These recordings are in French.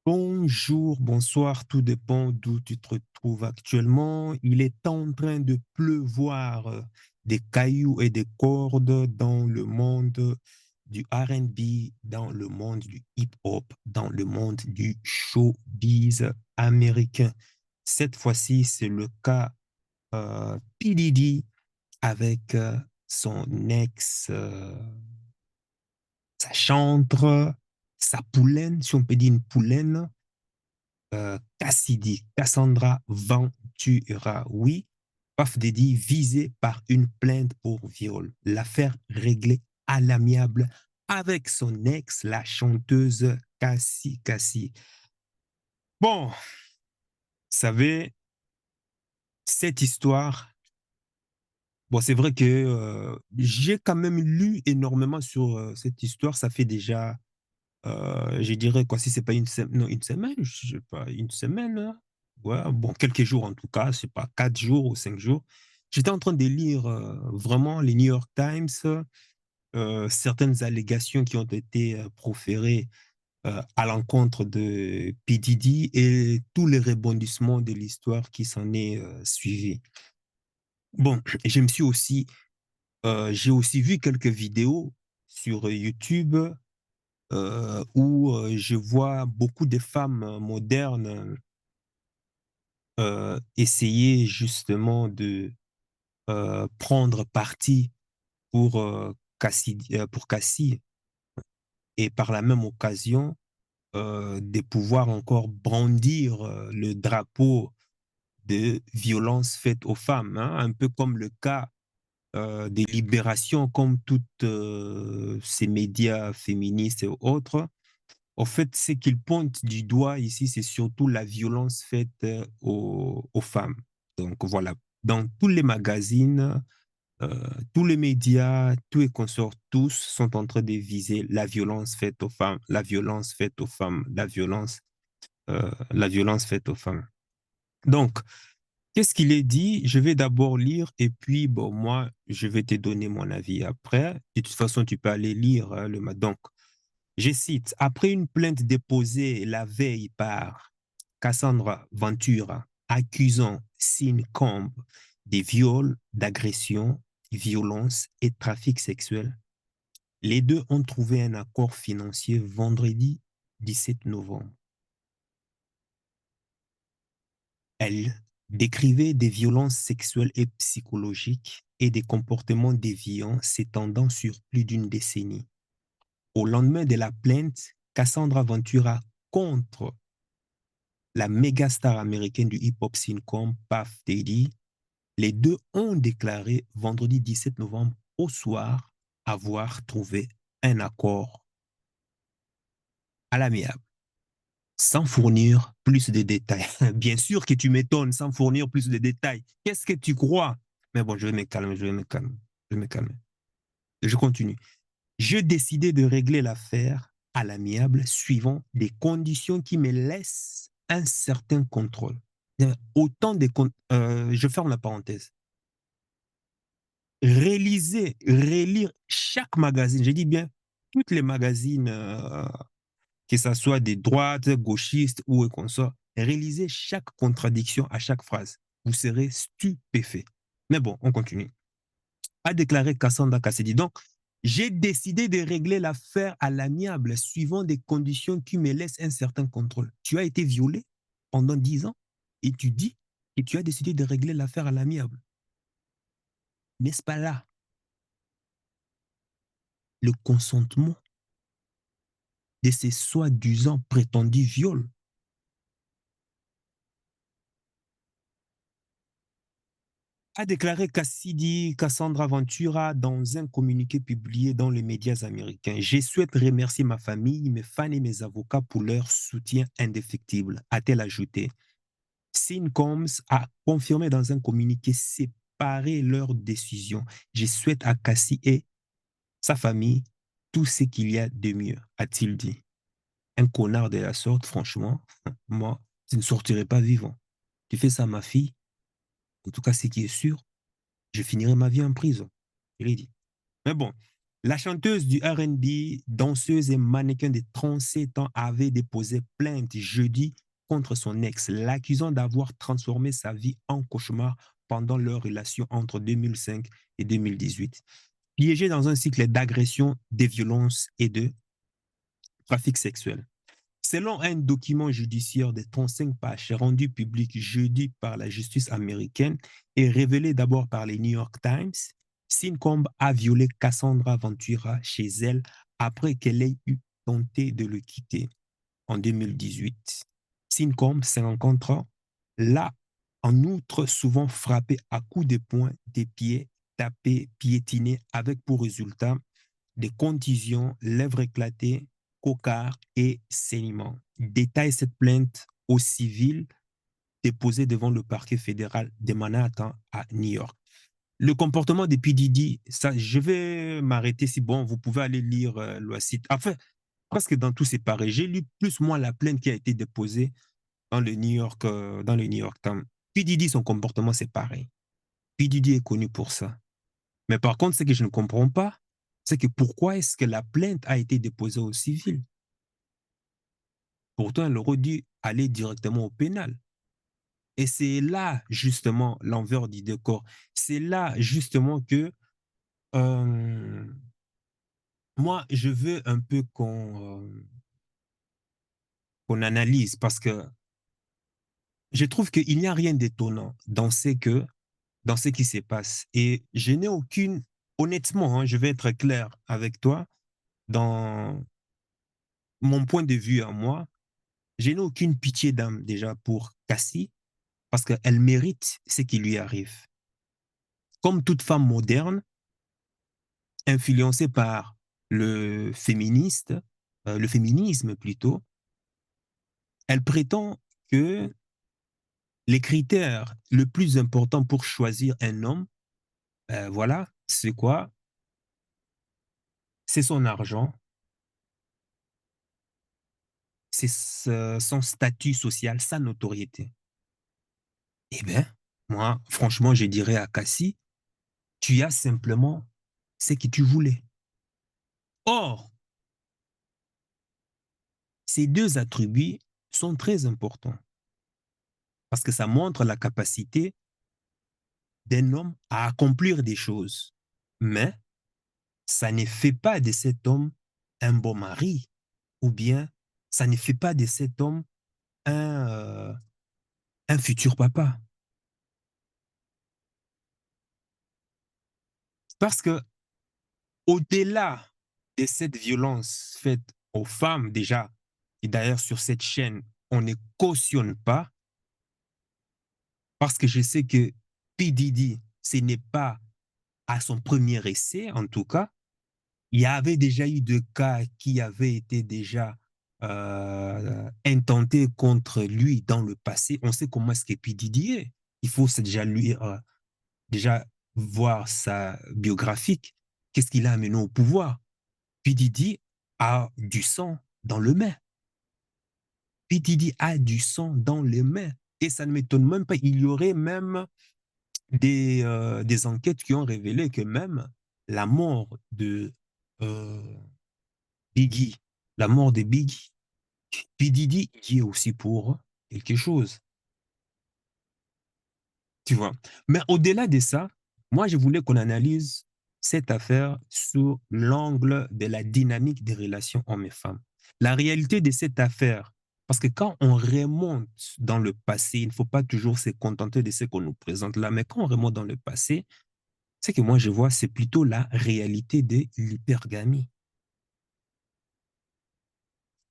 Bonjour, bonsoir, tout dépend d'où tu te retrouves actuellement. Il est en train de pleuvoir des cailloux et des cordes dans le monde du R&B, dans le monde du hip-hop, dans le monde du showbiz américain. Cette fois-ci, c'est le cas P. Diddy avec son ex, sa chantre, sa poulaine, si on peut dire une poulaine, Cassidy, Cassandra Ventura. Oui, Puff Daddy visé par une plainte pour viol. L'affaire réglée à l'amiable avec son ex, la chanteuse Cassie Cassie. Bon, vous savez, cette histoire, bon, c'est vrai que j'ai quand même lu énormément sur cette histoire. Ça fait déjà, je dirais quoi, si c'est pas non, une semaine, je sais pas, une semaine, hein. Ouais, bon, quelques jours en tout cas, je sais pas, 4 jours ou 5 jours. J'étais en train de lire vraiment les New York Times, certaines allégations qui ont été proférées à l'encontre de P. Diddy et tous les rebondissements de l'histoire qui s'en est suivi. Bon, je me suis aussi, j'ai aussi vu quelques vidéos sur YouTube où je vois beaucoup de femmes modernes essayer justement de prendre parti pour Cassie et par la même occasion de pouvoir encore brandir le drapeau de violence faite aux femmes, hein, un peu comme le cas des libérations, comme toutes ces médias féministes et autres. En fait, ce qu'ils pointent du doigt ici, c'est surtout la violence faite aux femmes. Donc voilà, dans tous les magazines, tous les médias, tous les consorts, tous sont en train de viser la violence faite aux femmes, la violence faite aux femmes, la violence faite aux femmes. Donc, qu'est-ce qu'il est dit? Je vais d'abord lire et puis, bon, moi, je vais te donner mon avis après. De toute façon, tu peux aller lire donc, je cite, après une plainte déposée la veille par Cassandra Ventura accusant Sean Combs des viols, d'agressions, violences et trafic sexuel, les deux ont trouvé un accord financier vendredi 17 novembre. Elle décrivait des violences sexuelles et psychologiques et des comportements déviants s'étendant sur plus d'une décennie. Au lendemain de la plainte, Cassandra Ventura contre la méga star américaine du hip-hop Syncom, Puff Daddy, les deux ont déclaré vendredi 17 novembre au soir avoir trouvé un accord à l'amiable, sans fournir plus de détails. Bien sûr que tu m'étonnes, sans fournir plus de détails. Qu'est-ce que tu crois? Mais bon, je vais me calmer, je vais me calmer, je vais me calmer. Je continue. Je décidais de régler l'affaire à l'amiable suivant des conditions qui me laissent un certain contrôle. Autant de je ferme la parenthèse. Relire chaque magazine, je dis bien toutes les magazines, que ce soit des droites, gauchistes ou consorts, réalisez chaque contradiction à chaque phrase. Vous serez stupéfait. Mais bon, on continue. A déclaré Cassandra Cassidy. Donc, j'ai décidé de régler l'affaire à l'amiable suivant des conditions qui me laissent un certain contrôle. Tu as été violé pendant 10 ans et tu dis que tu as décidé de régler l'affaire à l'amiable. N'est-ce pas là le consentement de ces soi-disant prétendus viols? A déclaré Cassidy Cassandra Ventura dans un communiqué publié dans les médias américains. Je souhaite remercier ma famille, mes fans et mes avocats pour leur soutien indéfectible, a-t-elle ajouté. Sean Combs a confirmé dans un communiqué séparé leur décision. Je souhaite à Cassie et sa famille tout ce qu'il y a de mieux, a-t-il dit. Un connard de la sorte, franchement, moi, je ne sortirai pas vivant. Tu fais ça à ma fille, en tout cas, ce qui est sûr, je finirai ma vie en prison. Il est dit. Mais bon. La chanteuse du R&B, danseuse et mannequin de 37 ans avait déposé plainte jeudi contre son ex, l'accusant d'avoir transformé sa vie en cauchemar pendant leur relation entre 2005 et 2018. Piégée dans un cycle d'agression, de violence et de trafic sexuel. Selon un document judiciaire de 35 pages rendu public jeudi par la justice américaine et révélé d'abord par les New York Times, Sincombe a violé Cassandra Ventura chez elle après qu'elle ait eu tenté de le quitter en 2018. Sincombe, 50 ans, l'a en outre souvent frappé à coups de poing, des pieds, tapé, piétiné, avec pour résultat des contusions, lèvres éclatées, cocards et saignements. Détaille cette plainte au civil déposée devant le parquet fédéral de Manhattan à New York. Le comportement de P. Diddy, ça, je vais m'arrêter si bon, vous pouvez aller lire le site. Enfin, presque dans tous ces pareils. J'ai lu plus ou moins la plainte qui a été déposée dans le New York Times. P. Diddy, son comportement, c'est pareil. P. Diddy est connu pour ça. Mais par contre, ce que je ne comprends pas, c'est que pourquoi est-ce que la plainte a été déposée au civil? Pourtant, elle aurait dû aller directement au pénal. Et c'est là, justement, l'envers du décor. C'est là, justement, que euh, moi, je veux un peu qu'on analyse parce que je trouve qu'il n'y a rien d'étonnant dans ce qui se passe. Et je n'ai aucune, honnêtement, hein, je vais être clair avec toi, dans mon point de vue à moi, je n'ai aucune pitié d'âme déjà pour Cassie parce qu'elle mérite ce qui lui arrive. Comme toute femme moderne, influencée par le féministe, le féminisme plutôt, elle prétend que les critères le plus important pour choisir un homme, voilà, c'est quoi? C'est son argent, c'est son statut social, sa notoriété. Eh bien, moi, franchement, je dirais à Cassie, tu as simplement ce que tu voulais. Or, ces deux attributs sont très importants parce que ça montre la capacité d'un homme à accomplir des choses. Mais ça ne fait pas de cet homme un bon mari ou bien ça ne fait pas de cet homme un, euh, un futur papa. Parce que au-delà de cette violence faite aux femmes déjà, et d'ailleurs sur cette chaîne, on ne cautionne pas, parce que je sais que P. Diddy, ce n'est pas à son premier essai, en tout cas. Il y avait déjà eu des cas qui avaient été déjà intentés contre lui dans le passé. On sait comment est-ce que P. Diddy est. Il faut déjà lui déjà voir sa biographique. Qu'est-ce qu'il a amené au pouvoir? P. Diddy a du sang dans le main. P. Diddy a du sang dans les mains. Et ça ne m'étonne même pas. Il y aurait même des enquêtes qui ont révélé que même la mort de euh, Biggie, la mort de Biggie, P. Diddy y est aussi pour quelque chose, tu vois. Mais au-delà de ça, moi, je voulais qu'on analyse cette affaire sous l'angle de la dynamique des relations hommes et femmes. La réalité de cette affaire, parce que quand on remonte dans le passé, il ne faut pas toujours se contenter de ce qu'on nous présente là, mais quand on remonte dans le passé, ce que moi je vois, c'est plutôt la réalité de l'hypergamie.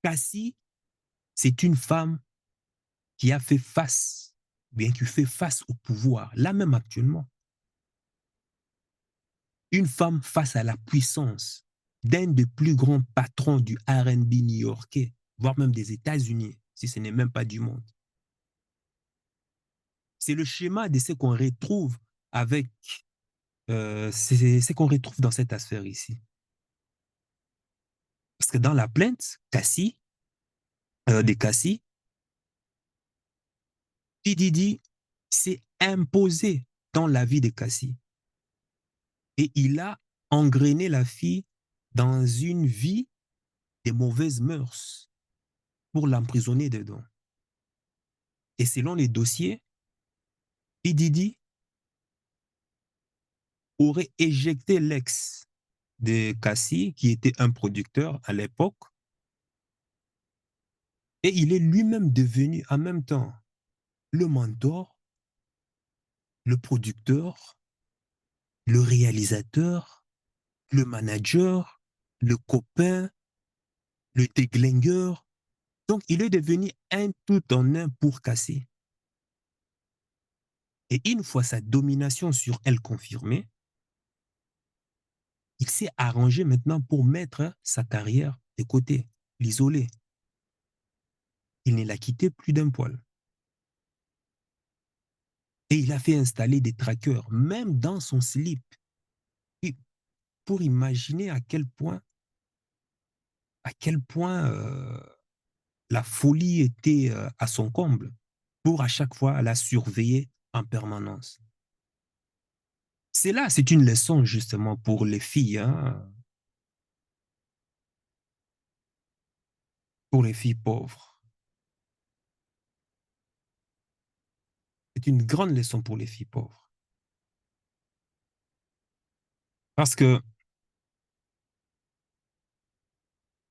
Cassie, c'est une femme qui a fait face, bien qui fait face au pouvoir, là même actuellement. Une femme face à la puissance d'un des plus grands patrons du R&B new-yorkais, voire même des États-Unis, si ce n'est même pas du monde. C'est le schéma de ce qu'on retrouve avec, c'est ce qu'on retrouve dans cette affaire ici. Parce que dans la plainte, de Cassie, P. Diddy s'est imposé dans la vie de Cassie. Et il a engrainé la fille dans une vie des mauvaises mœurs pour l'emprisonner dedans. Et selon les dossiers, P. Diddy aurait éjecté l'ex de Cassie, qui était un producteur à l'époque, et il est lui-même devenu en même temps le mentor, le producteur, le réalisateur, le manager, le copain, le déglingueur. Donc, il est devenu un tout en un pour Cassie. Et une fois sa domination sur elle confirmée, il s'est arrangé maintenant pour mettre sa carrière de côté, l'isoler. Il ne l'a quitté plus d'un poil. Et il a fait installer des trackers, même dans son slip, et pour imaginer à quel point la folie était à son comble, pour à chaque fois la surveiller en permanence. C'est là, c'est une leçon justement pour les filles, hein, pour les filles pauvres. C'est une grande leçon pour les filles pauvres. Parce que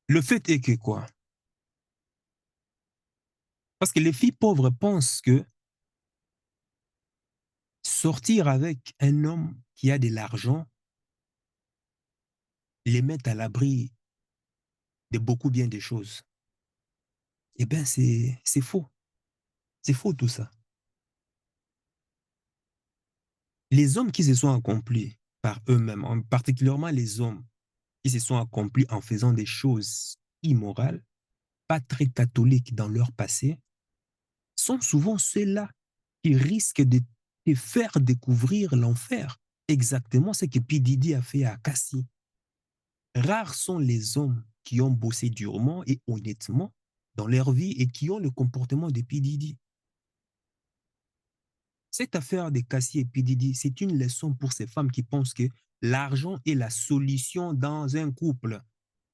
le fait est que quoi? Parce que les filles pauvres pensent que sortir avec un homme qui a de l'argent les met à l'abri de beaucoup bien des choses. Eh bien, c'est faux. C'est faux tout ça. Les hommes qui se sont accomplis par eux-mêmes, particulièrement les hommes qui se sont accomplis en faisant des choses immorales, pas très catholiques dans leur passé, sont souvent ceux-là qui risquent de te faire découvrir l'enfer. Exactement ce que P. Diddy a fait à Cassie. Rares sont les hommes qui ont bossé durement et honnêtement dans leur vie et qui ont le comportement de P. Diddy. Cette affaire de Cassie et P. Diddy, c'est une leçon pour ces femmes qui pensent que l'argent est la solution dans un couple.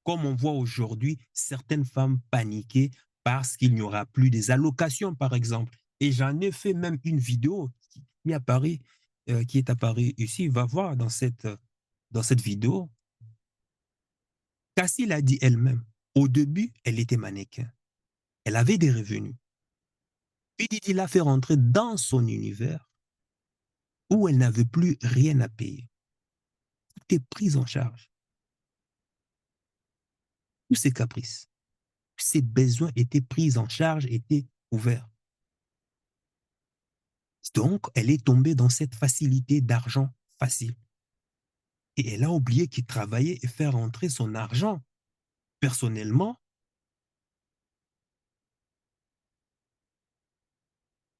Comme on voit aujourd'hui certaines femmes paniquer parce qu'il n'y aura plus des allocations, par exemple. Et j'en ai fait même une vidéo qui est apparue ici. Va voir dans cette vidéo. Cassie l'a dit elle-même. Au début, elle était mannequin. Elle avait des revenus. Puis Didi l'a fait rentrer dans son univers où elle n'avait plus rien à payer. Tout est pris en charge. Tous ses caprices, ses besoins étaient pris en charge, étaient couverts. Donc, elle est tombée dans cette facilité d'argent facile. Et elle a oublié qu'il travaillait et faire rentrer son argent. Personnellement,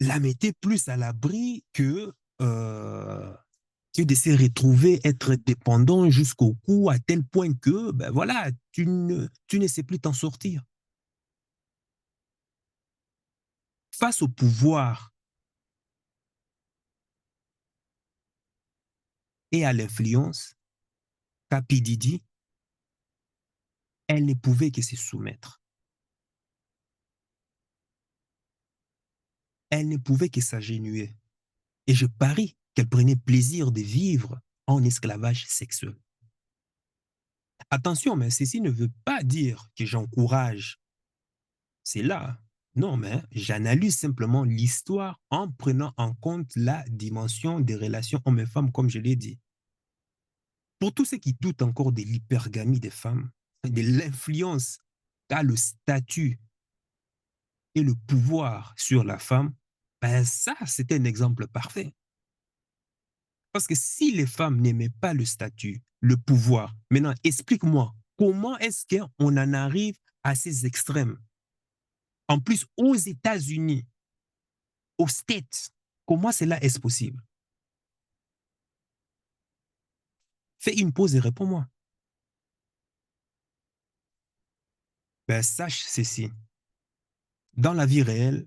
la mettait plus à l'abri que de se retrouver être dépendant jusqu'au cou à tel point que, ben voilà, tu ne sais plus t'en sortir. Face au pouvoir et à l'influence qu'a P. Diddy, elle ne pouvait que se soumettre. Elle ne pouvait que s'agenouiller. Et je parie qu'elle prenait plaisir de vivre en esclavage sexuel. Attention, mais ceci ne veut pas dire que j'encourage. C'est là. Non, mais j'analyse simplement l'histoire en prenant en compte la dimension des relations hommes et femmes, comme je l'ai dit. Pour tous ceux qui doutent encore de l'hypergamie des femmes, de l'influence qu'a le statut et le pouvoir sur la femme, ben ça, c'était un exemple parfait. Parce que si les femmes n'aimaient pas le statut, le pouvoir, maintenant, explique-moi, comment est-ce qu'on en arrive à ces extrêmes? En plus, aux États-Unis, aux States, comment cela est possible? Fais une pause et réponds-moi. Ben, sache ceci. Dans la vie réelle,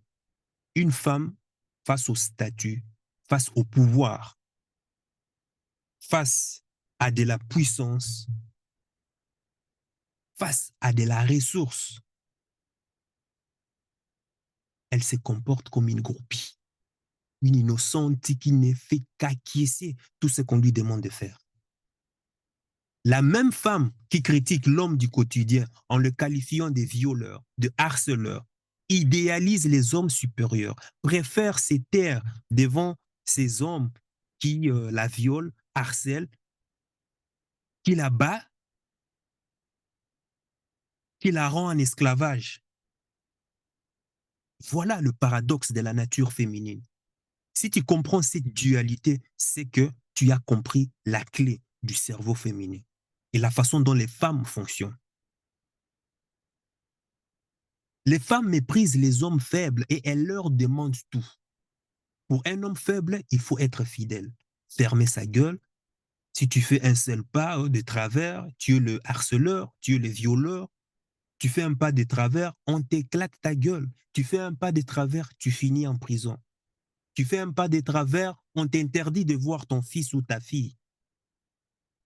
une femme face au statut, face au pouvoir, face à de la puissance, face à de la ressource, elle se comporte comme une groupie, une innocente qui ne fait qu'acquiescer tout ce qu'on lui demande de faire. La même femme qui critique l'homme du quotidien en le qualifiant de violeur, de harceleur, idéalise les hommes supérieurs, préfère se taire devant ces hommes qui la violent, harcèlent, qui la bat, qui la rend en esclavage. Voilà le paradoxe de la nature féminine. Si tu comprends cette dualité, c'est que tu as compris la clé du cerveau féminin et la façon dont les femmes fonctionnent. Les femmes méprisent les hommes faibles et elles leur demandent tout. Pour un homme faible, il faut être fidèle, fermer sa gueule. Si tu fais un seul pas de travers, tu es le harceleur, tu es le violeur. Tu fais un pas de travers, on t'éclate ta gueule. Tu fais un pas de travers, tu finis en prison. Tu fais un pas de travers, on t'interdit de voir ton fils ou ta fille.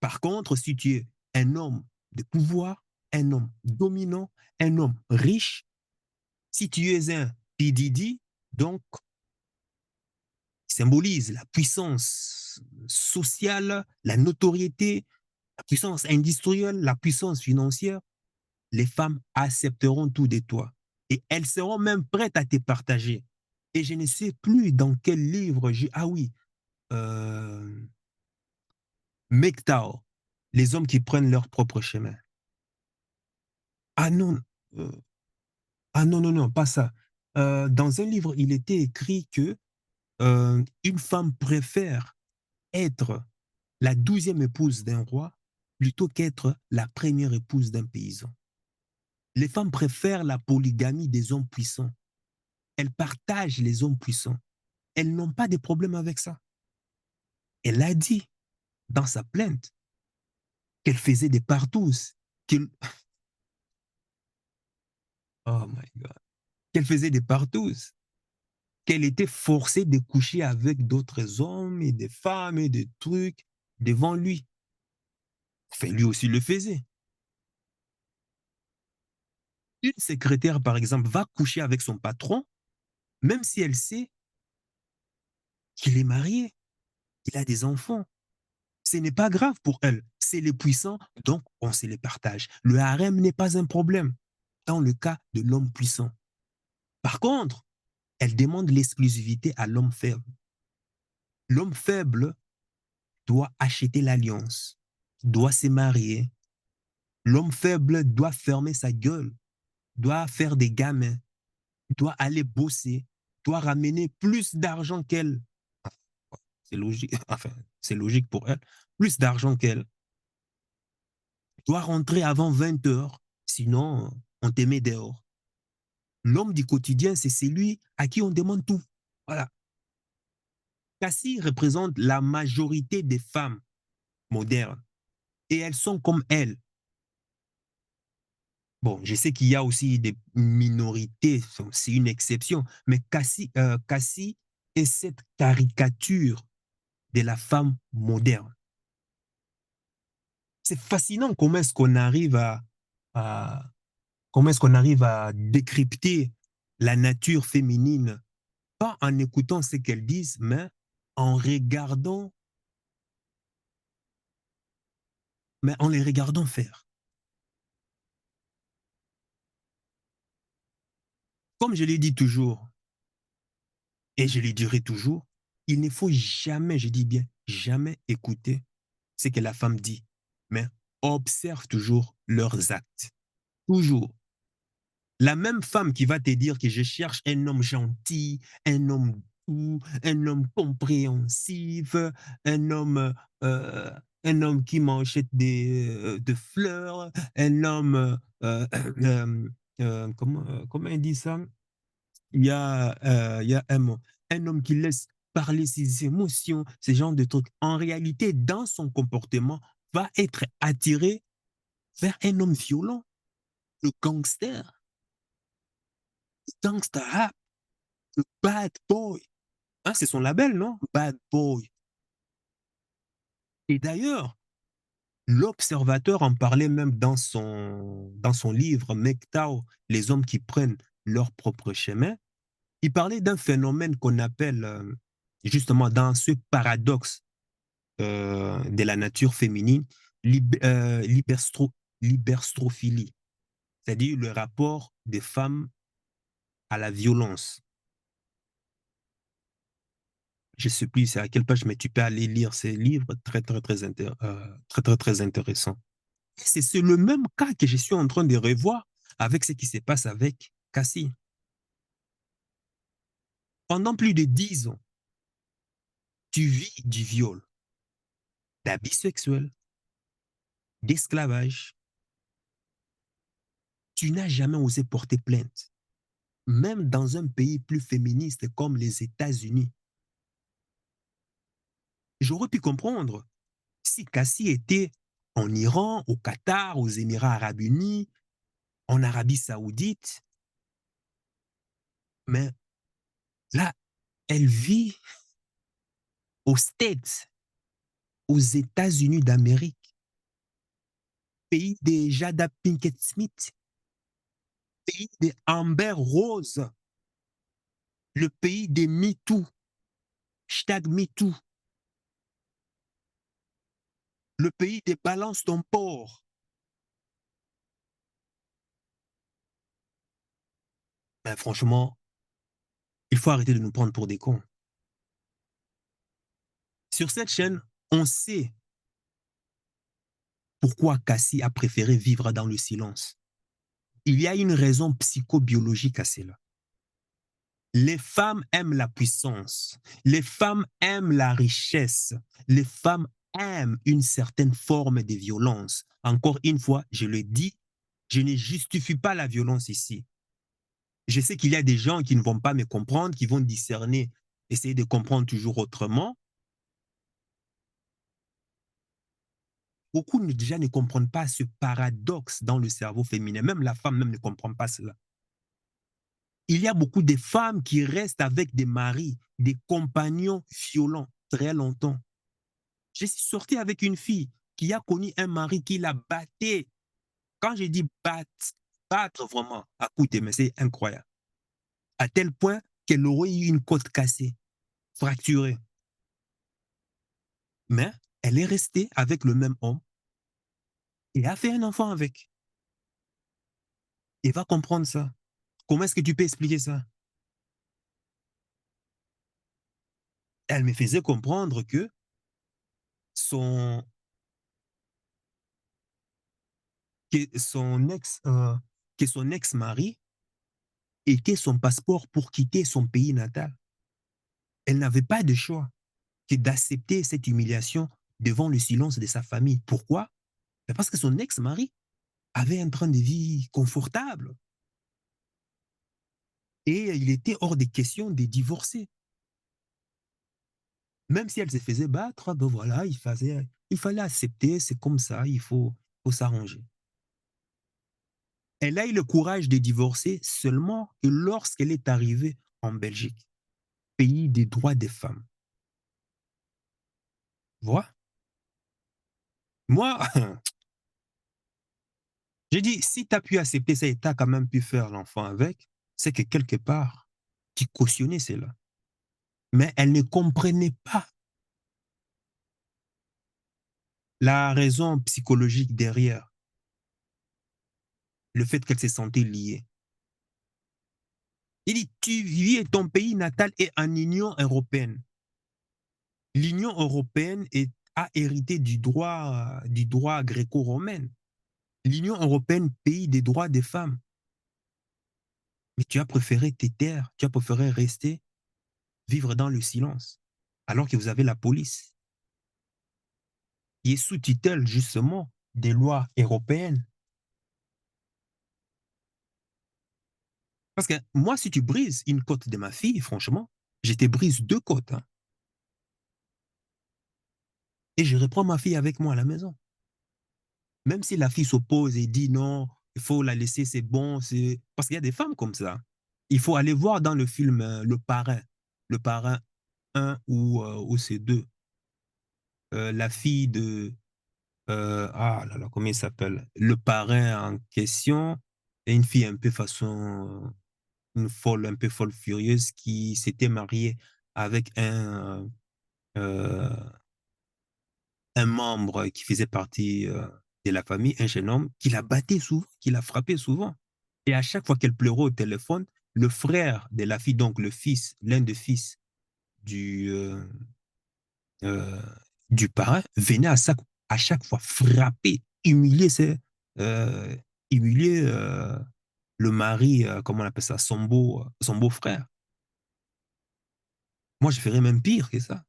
Par contre, si tu es un homme de pouvoir, un homme dominant, un homme riche, si tu es un PDD, donc symbolise la puissance sociale, la notoriété, la puissance industrielle, la puissance financière, les femmes accepteront tout de toi et elles seront même prêtes à te partager. Et je ne sais plus dans quel livre j'ai... Ah oui, euh, MGTOW, les hommes qui prennent leur propre chemin. Ah non, euh, ah non, non, non, pas ça. Dans un livre, il était écrit que une femme préfère être la 12e épouse d'un roi plutôt qu'être la première épouse d'un paysan. Les femmes préfèrent la polygamie des hommes puissants. Elles partagent les hommes puissants. Elles n'ont pas de problème avec ça. Elle a dit dans sa plainte qu'elle faisait des partous, qu'elle oh my God, qu'elle faisait des partous, qu'elle était forcée de coucher avec d'autres hommes et des femmes et des trucs devant lui. Enfin, lui aussi le faisait. Une secrétaire, par exemple, va coucher avec son patron, même si elle sait qu'il est marié, qu'il a des enfants. Ce n'est pas grave pour elle. C'est les puissants, donc on se les partage. Le harem n'est pas un problème dans le cas de l'homme puissant. Par contre, elle demande l'exclusivité à l'homme faible. L'homme faible doit acheter l'alliance, doit se marier. L'homme faible doit fermer sa gueule, doit faire des gamins, doit aller bosser, doit ramener plus d'argent qu'elle. C'est logique, enfin, c'est logique pour elle. Plus d'argent qu'elle. Doit rentrer avant 20 heures, sinon on te met dehors. L'homme du quotidien, c'est celui à qui on demande tout. Voilà. Cassie représente la majorité des femmes modernes et elles sont comme elle. Bon, je sais qu'il y a aussi des minorités, c'est une exception, mais Cassie est cette caricature de la femme moderne. C'est fascinant comment est-ce qu'on arrive à comment est-ce qu'on arrive à décrypter la nature féminine, pas en écoutant ce qu'elles disent, mais en les regardant faire. Comme je l'ai dit toujours, et je le dirai toujours, il ne faut jamais, je dis bien, jamais écouter ce que la femme dit, mais observe toujours leurs actes. Toujours. La même femme qui va te dire que je cherche un homme gentil, un homme doux, un homme compréhensif, un homme, euh, un homme qui m'achète de fleurs, un homme, comment il dit ça? Il y a un homme qui laisse parler ses émotions, ce genre de trucs. En réalité, dans son comportement, va être attiré vers un homme violent, le gangster rap, le bad boy. Hein, c'est son label, non? Bad boy. Et d'ailleurs, L'Observateur en parlait même dans son livre MGTOW, Les hommes qui prennent leur propre chemin. Il parlait d'un phénomène qu'on appelle, justement, dans ce paradoxe de la nature féminine, l'hyperstrophilie, c'est-à-dire le rapport des femmes à la violence. Je ne sais plus c'est à quelle page, mais tu peux aller lire ces livres très intéressants. C'est le même cas que je suis en train de revoir avec ce qui se passe avec Cassie. Pendant plus de 10 ans, tu vis du viol, d'abus sexuels, d'esclavage. Tu n'as jamais osé porter plainte, même dans un pays plus féministe comme les États-Unis. J'aurais pu comprendre si Cassie était en Iran, au Qatar, aux Émirats arabes unis, en Arabie saoudite, mais là, elle vit aux States, aux États-Unis d'Amérique, pays de Jada Pinkett Smith, pays de Amber Rose, le pays des MeToo, hashtag MeToo, le pays des balances ton port. Ben, franchement, il faut arrêter de nous prendre pour des cons. Sur cette chaîne, on sait pourquoi Cassie a préféré vivre dans le silence. Il y a une raison psychobiologique à cela. Les femmes aiment la puissance, les femmes aiment la richesse, les femmes aiment une certaine forme de violence. Encore une fois, je le dis, je ne justifie pas la violence ici. Je sais qu'il y a des gens qui ne vont pas me comprendre, qui vont discerner, essayer de comprendre toujours autrement. Beaucoup déjà ne comprennent pas ce paradoxe dans le cerveau féminin. Même la femme même ne comprend pas cela. Il y a beaucoup de femmes qui restent avec des maris, des compagnons violents très longtemps. Je suis sorti avec une fille qui a connu un mari qui la battait. Quand je dis battre vraiment, écoutez, mais c'est incroyable. À tel point qu'elle aurait eu une côte cassée, fracturée. Mais elle est restée avec le même homme et a fait un enfant avec. Et va comprendre ça. Comment est-ce que tu peux expliquer ça? Elle me faisait comprendre son, que son ex, que son ex-mari était son passeport pour quitter son pays natal. Elle n'avait pas de choix que d'accepter cette humiliation devant le silence de sa famille. Pourquoi? Parce que son ex-mari avait un train de vie confortable et il était hors de question de divorcer. Même si elle se faisait battre, ben voilà, il fallait accepter, c'est comme ça, faut s'arranger. Elle a eu le courage de divorcer seulement que lorsqu'elle est arrivée en Belgique, pays des droits des femmes. Voilà. Moi, j'ai dit, si tu as pu accepter ça et tu as quand même pu faire l'enfant avec, c'est que quelque part, tu cautionnais cela. Mais elle ne comprenait pas la raison psychologique derrière le fait qu'elle se sentait liée. Il dit, tu vis ton pays natal est en Union européenne. L'Union européenne a hérité du droit gréco-romain. L'Union européenne, pays des droits des femmes. Mais tu as préféré te taire, tu as préféré rester, vivre dans le silence, alors que vous avez la police qui est sous tutelle justement des lois européennes. Parce que moi, si tu brises une côte de ma fille, franchement, je te brise 2 côtes. Hein, et je reprends ma fille avec moi à la maison. Même si la fille s'oppose et dit non, il faut la laisser, c'est bon. Parce qu'il y a des femmes comme ça. Il faut aller voir dans le film Le Parrain 1 ou c'est 2. La fille ah là là, comment il s'appelle? Le parrain en question et une fille un peu façon, une folle, un peu folle furieuse qui s'était mariée avec un membre qui faisait partie, de la famille, un jeune homme qui la battait souvent, qui la frappait souvent. Et à chaque fois qu'elle pleurait au téléphone, le frère de la fille, donc le fils, l'un des fils du, heu, du parrain, venait à chaque fois frapper, heu, humilier, le mari, comment on appelle ça? Son beau-frère. Moi, je ferais même pire que ça.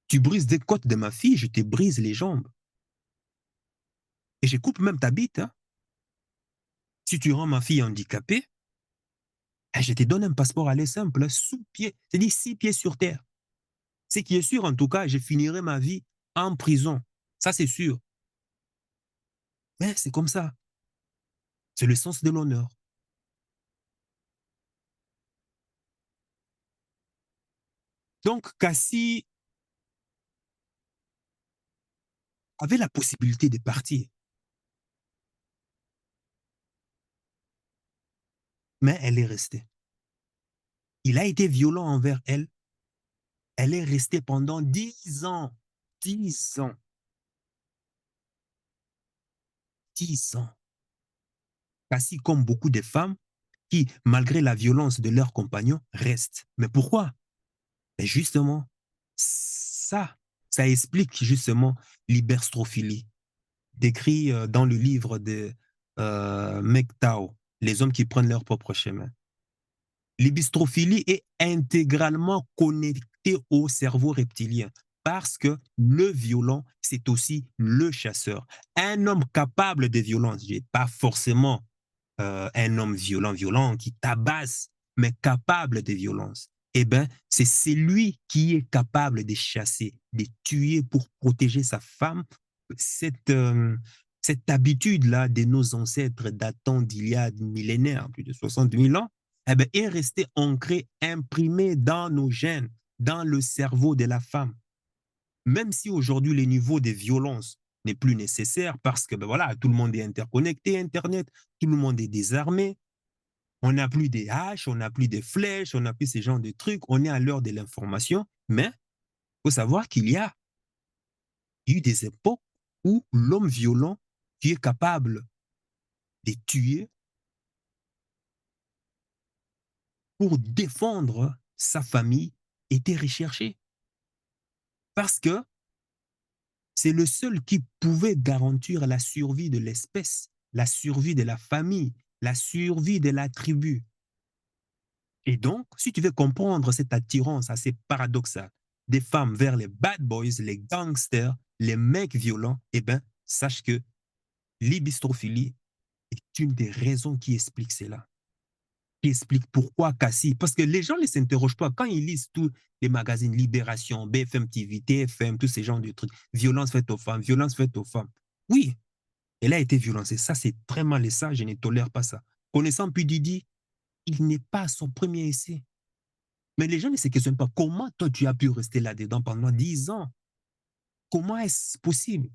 Tu brises des côtes de ma fille, je te brise les jambes et je coupe même ta bite, hein. Si tu rends ma fille handicapée, je te donne un passeport aller simple, sous pied, c'est-à-dire 6 pieds sur terre. Ce qui est sûr, en tout cas, je finirai ma vie en prison. Ça, c'est sûr. Mais c'est comme ça. C'est le sens de l'honneur. Donc, Cassie avait la possibilité de partir, mais elle est restée. Il a été violent envers elle. Elle est restée pendant 10 ans. 10 ans. 10 ans. Cassie, comme beaucoup de femmes qui, malgré la violence de leurs compagnons, restent. Mais pourquoi? Mais justement, ça, ça explique justement l'hyperstrophilie, décrit dans le livre de McTow, Les hommes qui prennent leur propre chemin. L'hybistrophilie est intégralement connectée au cerveau reptilien parce que le violent, c'est aussi le chasseur. Un homme capable de violence, je pas forcément un homme violent, violent, qui tabasse, mais capable de violence, eh bien, c'est celui qui est capable de chasser, de tuer pour protéger sa femme. Cette, cette habitude-là de nos ancêtres datant d'il y a des millénaires, plus de 60 000 ans, eh bien, est restée ancrée, imprimée dans nos gènes, dans le cerveau de la femme. Même si aujourd'hui, le niveau de violence n'est plus nécessaire parce que ben voilà, tout le monde est interconnecté, Internet, tout le monde est désarmé, on n'a plus des haches, on n'a plus des flèches, on n'a plus ce genre de trucs, on est à l'heure de l'information, mais il faut savoir qu'il y a eu des époques où l'homme violent qui est capable de tuer pour défendre sa famille était recherché parce que c'est le seul qui pouvait garantir la survie de l'espèce, la survie de la famille, la survie de la tribu. Et donc, si tu veux comprendre cette attirance assez paradoxale des femmes vers les bad boys, les gangsters, les mecs violents, eh bien, sache que l'hybistrophilie est une des raisons qui explique cela. Qui explique pourquoi Cassie. Parce que les gens ne s'interrogent pas. Quand ils lisent tous les magazines Libération, BFM TV, TFM, tous ces genres de trucs, violence faite aux femmes, violence faite aux femmes. Oui, elle a été violencée. Ça, c'est très mal et ça, je ne tolère pas ça. Connaissant P. Diddy, il n'est pas à son premier essai. Mais les gens ne se questionnent pas. Comment toi, tu as pu rester là-dedans pendant 10 ans? Comment est-ce possible?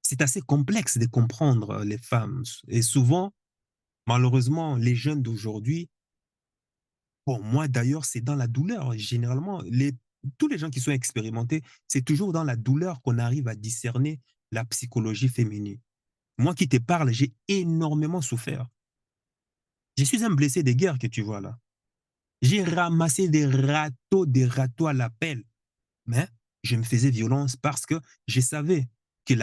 C'est assez complexe de comprendre les femmes. Et souvent, malheureusement, les jeunes d'aujourd'hui, pour moi d'ailleurs, c'est dans la douleur. Généralement, tous les gens qui sont expérimentés, c'est toujours dans la douleur qu'on arrive à discerner la psychologie féminine. Moi qui te parle, j'ai énormément souffert. Je suis un blessé de guerre que tu vois là. J'ai ramassé des râteaux à la pelle. Mais je me faisais violence parce que je savais que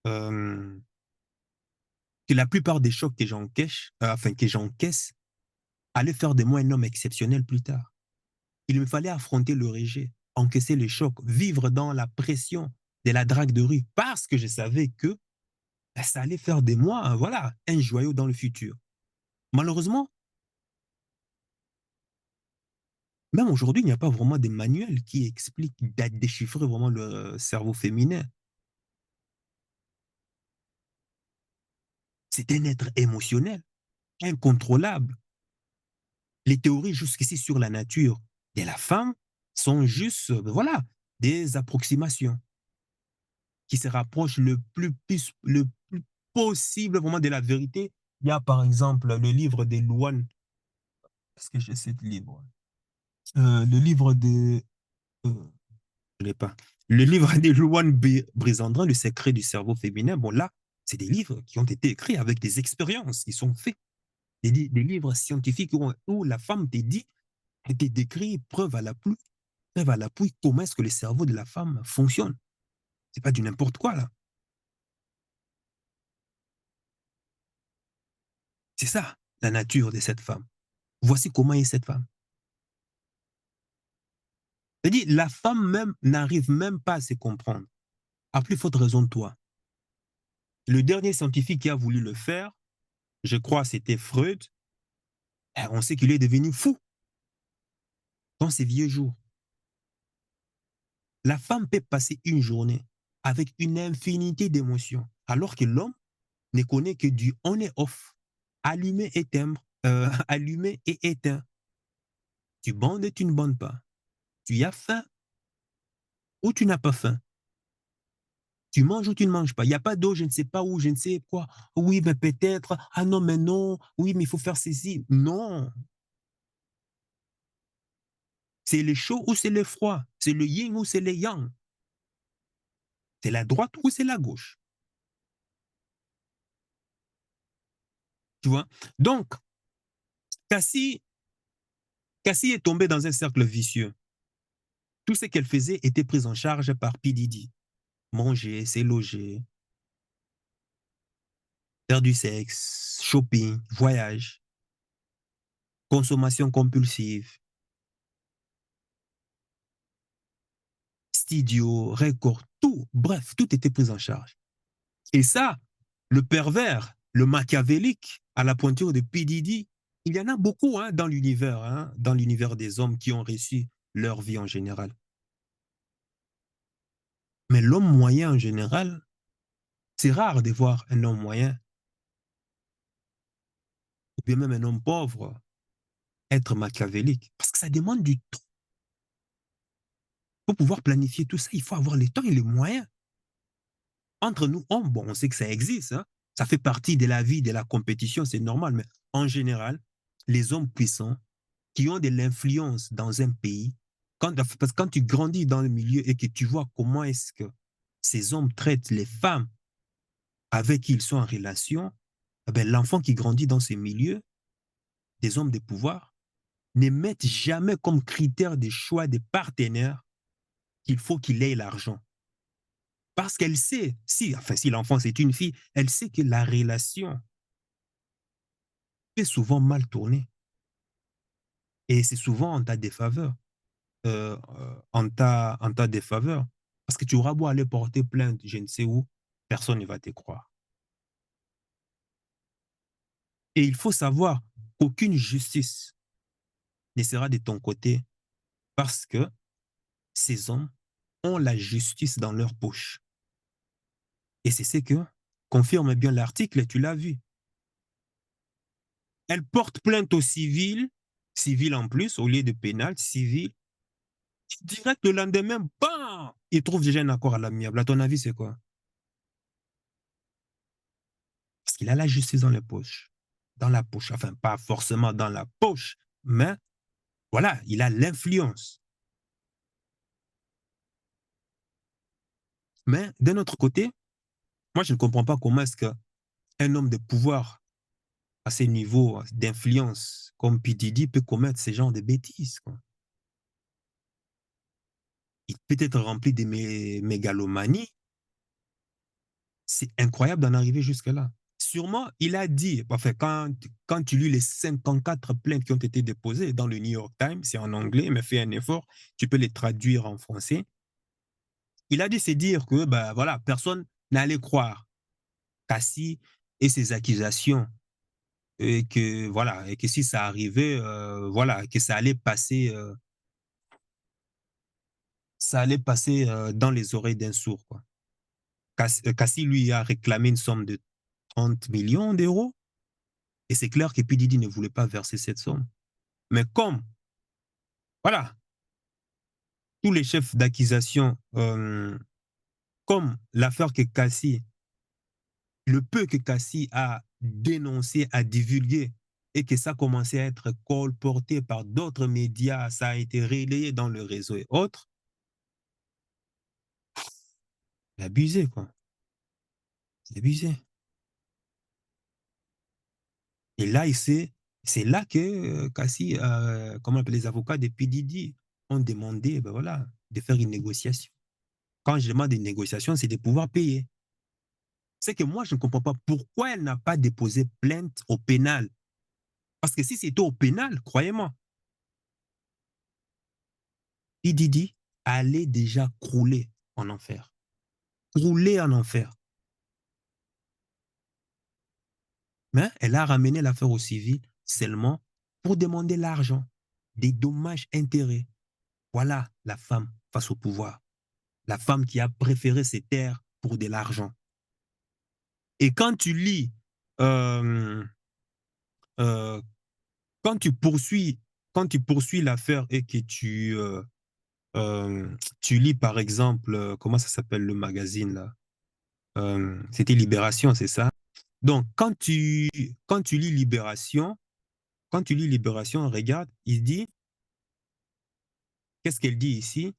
euh, la plupart des chocs que j'encaisse allaient faire de moi un homme exceptionnel plus tard. Il me fallait affronter le rejet, encaisser les chocs, vivre dans la pression de la drague de rue parce que je savais que ben, ça allait faire de moi voilà, un joyau dans le futur. Malheureusement, même aujourd'hui, il n'y a pas vraiment de manuel qui explique, déchiffrer vraiment le cerveau féminin. C'est un être émotionnel, incontrôlable. Les théories jusqu'ici sur la nature et la femme sont juste, voilà, des approximations qui se rapprochent le plus possible vraiment de la vérité. Il y a par exemple le livre des Louane. Est-ce que j'ai ce livre? Le livre de. Je l'ai pas. Le livre de Louane Brisandrin, Le secret du cerveau féminin. Bon, là, c'est des livres qui ont été écrits avec des expériences qui sont faits. Des livres scientifiques où la femme te dit, elle te décrit preuve à l'appui comment est-ce que le cerveau de la femme fonctionne. C'est pas du n'importe quoi, là. C'est ça, la nature de cette femme. Voici comment est cette femme. C'est-à-dire, la femme même n'arrive même pas à se comprendre. À plus forte raison de toi. Le dernier scientifique qui a voulu le faire, je crois c'était Freud, on sait qu'il est devenu fou dans ses vieux jours. La femme peut passer une journée avec une infinité d'émotions, alors que l'homme ne connaît que du on et off, allumé et éteindre, allumé et éteint. Tu bandes et tu ne bandes pas. Tu as faim ou tu n'as pas faim. Tu manges ou tu ne manges pas. Il n'y a pas d'eau, je ne sais pas où, je ne sais quoi. Oui, mais peut-être. Ah non, mais non. Oui, mais il faut faire ceci. Non. C'est le chaud ou c'est le froid. C'est le yin ou c'est le yang. C'est la droite ou c'est la gauche. Tu vois? Donc, Cassie, Cassie est tombée dans un cercle vicieux. Tout ce qu'elle faisait était pris en charge par P. Diddy. Manger, se loger, faire du sexe, shopping, voyage, consommation compulsive, studio, record, tout. Bref, tout était pris en charge. Et ça, le pervers, le machiavélique à la pointure de P. Diddy, il y en a beaucoup dans l'univers des hommes qui ont réussi leur vie en général. Mais l'homme moyen en général, c'est rare de voir un homme moyen, ou bien même un homme pauvre, être machiavélique. Parce que ça demande du temps. Pour pouvoir planifier tout ça, il faut avoir le temps et les moyens. Entre nous, hommes, bon, on sait que ça existe, hein. Ça fait partie de la vie, de la compétition, c'est normal. Mais en général, les hommes puissants qui ont de l'influence dans un pays, parce que quand tu grandis dans le milieu et que tu vois comment est-ce que ces hommes traitent les femmes avec qui ils sont en relation, eh ben, l'enfant qui grandit dans ces milieux, des hommes de pouvoir, ne mettent jamais comme critère de choix des partenaires qu'il faut qu'il ait l'argent. Parce qu'elle sait, si l'enfant c'est une fille, elle sait que la relation est souvent mal tournée. Et c'est souvent en ta défaveur. En ta défaveur. Parce que tu auras beau aller porter plainte, je ne sais où, personne ne va te croire. Et il faut savoir qu'aucune justice ne sera de ton côté parce que ces hommes ont la justice dans leur poche. Et c'est ce que confirme bien l'article, tu l'as vu. Elle porte plainte au civil, civil en plus, au lieu de pénal, civil. Direct le lendemain, bam, il trouve déjà un accord à l'amiable. À ton avis, c'est quoi? Parce qu'il a la justice dans les poches. Dans la poche. Enfin, pas forcément dans la poche, mais voilà, il a l'influence. Mais d'un autre côté, moi, je ne comprends pas comment est-ce qu'un homme de pouvoir à ces niveaux d'influence comme P. Diddy peut commettre ce genre de bêtises, quoi. Il peut être rempli de mégalomanie. C'est incroyable d'en arriver jusque-là. Sûrement, il a dit, enfin, quand tu lis les 54 plaintes qui ont été déposées dans le New York Times, c'est en anglais, mais fais un effort, tu peux les traduire en français. Il a dû se dire que, bah, voilà, personne n'allait croire Cassie et ses accusations, et que si ça arrivait, voilà, que ça allait passer dans les oreilles d'un sourd, quoi. Cassie lui a réclamé une somme de 30 millions d'euros. Et c'est clair que P. Diddy ne voulait pas verser cette somme. Mais comme, voilà, tous les chefs d'accusation, comme l'affaire que Cassie, le peu que Cassie a dénoncé, a divulgué, et que ça commençait à être colporté par d'autres médias, ça a été relayé dans le réseau et autres, c'est abusé, quoi. C'est abusé. Et là, c'est là que Cassie, comment on appelle les avocats de P. Diddy ont demandé, ben voilà, de faire une négociation. Quand je demande une négociation, c'est de pouvoir payer. C'est que moi, je ne comprends pas pourquoi elle n'a pas déposé plainte au pénal. Parce que si c'était au pénal, croyez-moi, P. Diddy allait déjà crouler en enfer. Crouler en enfer. Mais elle a ramené l'affaire au civil seulement pour demander l'argent, des dommages-intérêts. Voilà la femme face au pouvoir. La femme qui a préféré ses terres pour de l'argent. Et euh, euh, quand quand tu poursuis l'affaire et que tu lis par exemple, comment ça s'appelle le magazine là? C'était Libération, c'est ça? Donc, quand tu lis Libération, quand tu lis Libération, regarde, il dit, qu'est-ce qu'elle dit ici?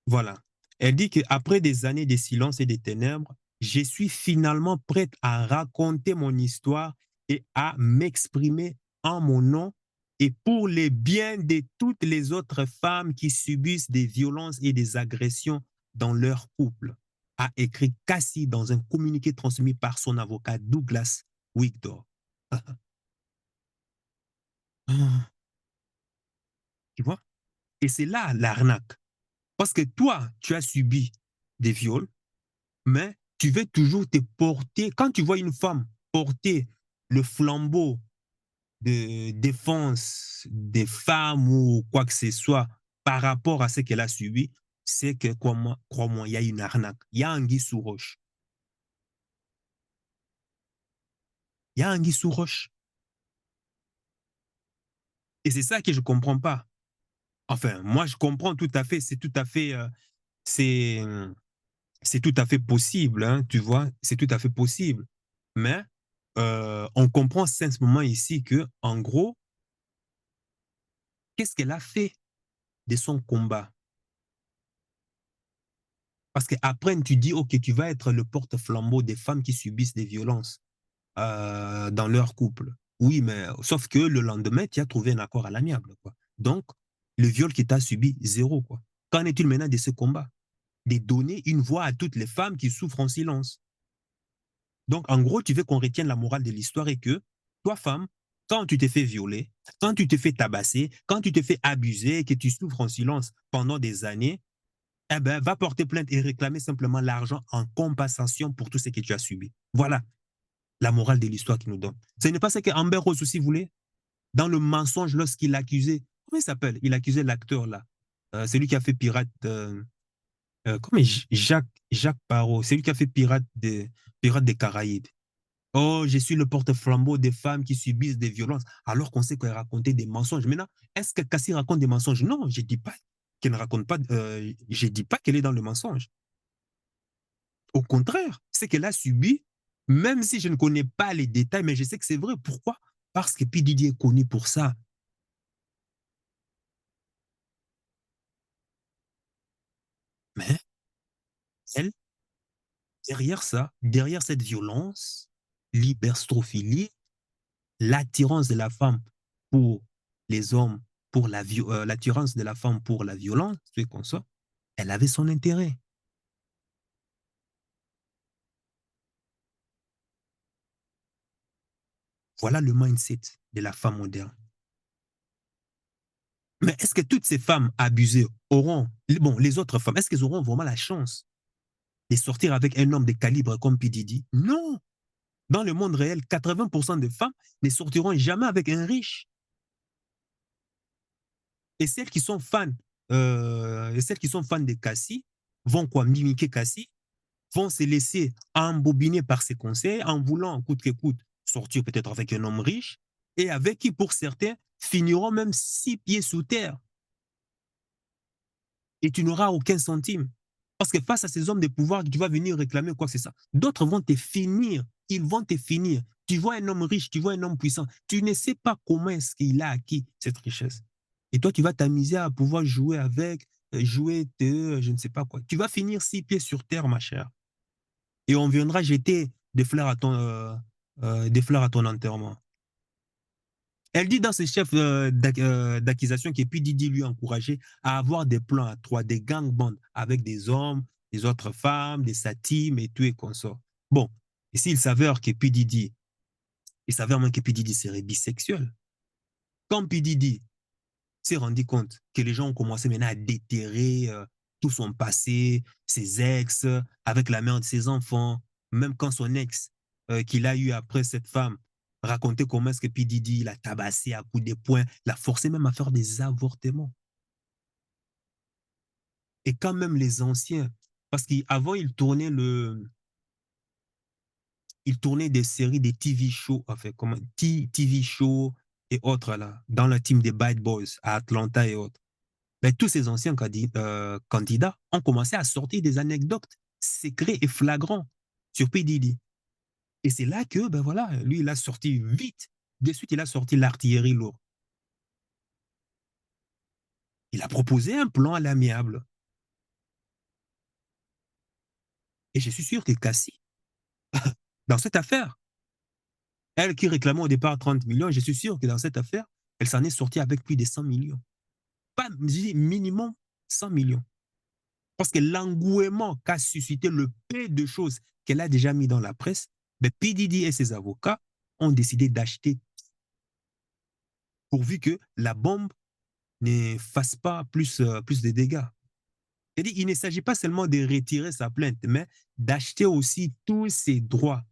Voilà. Elle dit qu'après des années de silence et de ténèbres, je suis finalement prête à raconter mon histoire et à m'exprimer en mon nom et pour le bien de toutes les autres femmes qui subissent des violences et des agressions dans leur couple, a écrit Cassie dans un communiqué transmis par son avocat Douglas Wigdor. Tu vois? Et c'est là l'arnaque. Parce que toi, tu as subi des viols, mais tu veux toujours te porter. Quand tu vois une femme porter le flambeau de défense des femmes ou quoi que ce soit par rapport à ce qu'elle a subi, c'est que, crois-moi, il y a une arnaque. Il y a un sous roche. Il y a un sous roche. Et c'est ça que je ne comprends pas. Enfin, moi, je comprends tout à fait. C'est, c'est tout à fait possible, hein, tu vois, c'est tout à fait possible. Mais on comprend simplement ici que, en gros, qu'est-ce qu'elle a fait de son combat? Parce qu'après, tu dis, OK, tu vas être le porte-flambeau des femmes qui subissent des violences dans leur couple. Oui, mais sauf que le lendemain, tu as trouvé un accord à l'amiable, quoi. Donc, le viol que tu as subi, zéro, quoi. Qu'en est-il maintenant de ce combat? De donner une voix à toutes les femmes qui souffrent en silence. Donc, en gros, tu veux qu'on retienne la morale de l'histoire et que toi, femme, quand tu t'es fait violer, quand tu t'es fait tabasser, quand tu t'es fait abuser et que tu souffres en silence pendant des années, eh ben, va porter plainte et réclamer simplement l'argent en compensation pour tout ce que tu as subi. Voilà la morale de l'histoire qui nous donne. Ce n'est pas ce que Amber Rose aussi voulait dans le mensonge lorsqu'il accusait, comment il s'appelle? Il accusait l'acteur là, celui qui a fait Pirate, comment Jacques Parot, celui qui a fait Pirates des Caraïbes. Oh, je suis le porte-flambeau des femmes qui subissent des violences, alors qu'on sait qu'elle racontait des mensonges. Maintenant, est-ce que Cassie raconte des mensonges? Non, je ne dis pas qu'elle ne raconte pas, je dis pas qu'elle est dans le mensonge. Au contraire, c'est qu'elle a subi, même si je ne connais pas les détails, mais je sais que c'est vrai. Pourquoi? Parce que P. Diddy est connu pour ça. Mais elle, derrière ça, derrière cette violence, l'hyperstrophilie, l'attirance de la femme pour les hommes, pour l'attirance de la femme pour la violence, tout est comme ça, elle avait son intérêt. Voilà le mindset de la femme moderne. Mais est-ce que toutes ces femmes abusées auront, bon, les autres femmes, est-ce qu'elles auront vraiment la chance de sortir avec un homme de calibre comme P. Diddy? Non. Dans le monde réel, 80% des femmes ne sortiront jamais avec un riche. Et celles qui sont fans, et celles qui sont fans de Cassie vont quoi mimiquer Cassie, vont se laisser embobiner par ses conseils en voulant, coûte que coûte, sortir peut-être avec un homme riche et avec qui, pour certains, finiront même 6 pieds sous terre. et tu n'auras aucun centime. Parce que face à ces hommes de pouvoir, tu vas venir réclamer quoi que c'est ça. D'autres vont te finir. Ils vont te finir. Tu vois un homme riche, tu vois un homme puissant. Tu ne sais pas comment est-ce qu'il a acquis cette richesse. Et toi, tu vas t'amuser à pouvoir jouer avec, jouer de, je ne sais pas quoi. Tu vas finir 6 pieds sur terre, ma chère. Et on viendra jeter des fleurs à ton enterrement. Elle dit dans ses chefs d'accusation que P. Diddy lui a encouragé à avoir des plans à trois, des gangbands avec des hommes, des autres femmes, des satimes et tout et consorts. Bon, ici, il s'avère même que P. Diddy serait bisexuel. Quand P. Diddy s'est rendu compte que les gens ont commencé maintenant à déterrer tout son passé, ses ex, avec la mère de ses enfants, même quand son ex qu'il a eu après cette femme racontait comment est-ce que P. Diddy l'a tabassé à coups de poing, l'a forcé même à faire des avortements. Et quand même les anciens, parce qu'avant il tournait des séries, des TV shows, enfin, comment, TV shows et autres là, dans la team des Bad Boys à Atlanta et autres. Mais tous ces anciens candidats ont commencé à sortir des anecdotes secrets et flagrants sur P. Diddy. Et c'est là que, ben voilà, lui, il a sorti vite. De suite, il a sorti l'artillerie lourde. Il a proposé un plan à l'amiable. Et je suis sûr que Cassie, dans cette affaire, elle qui réclamait au départ 30 millions, je suis sûr que dans cette affaire, elle s'en est sortie avec plus de 100 millions. Pas minimum 100 millions. Parce que l'engouement qu'a suscité le peu de choses qu'elle a déjà mis dans la presse, mais P. Diddy et ses avocats ont décidé d'acheter pourvu que la bombe ne fasse pas plus de dégâts. C'est-à-dire, il ne s'agit pas seulement de retirer sa plainte, mais d'acheter aussi tous ses droits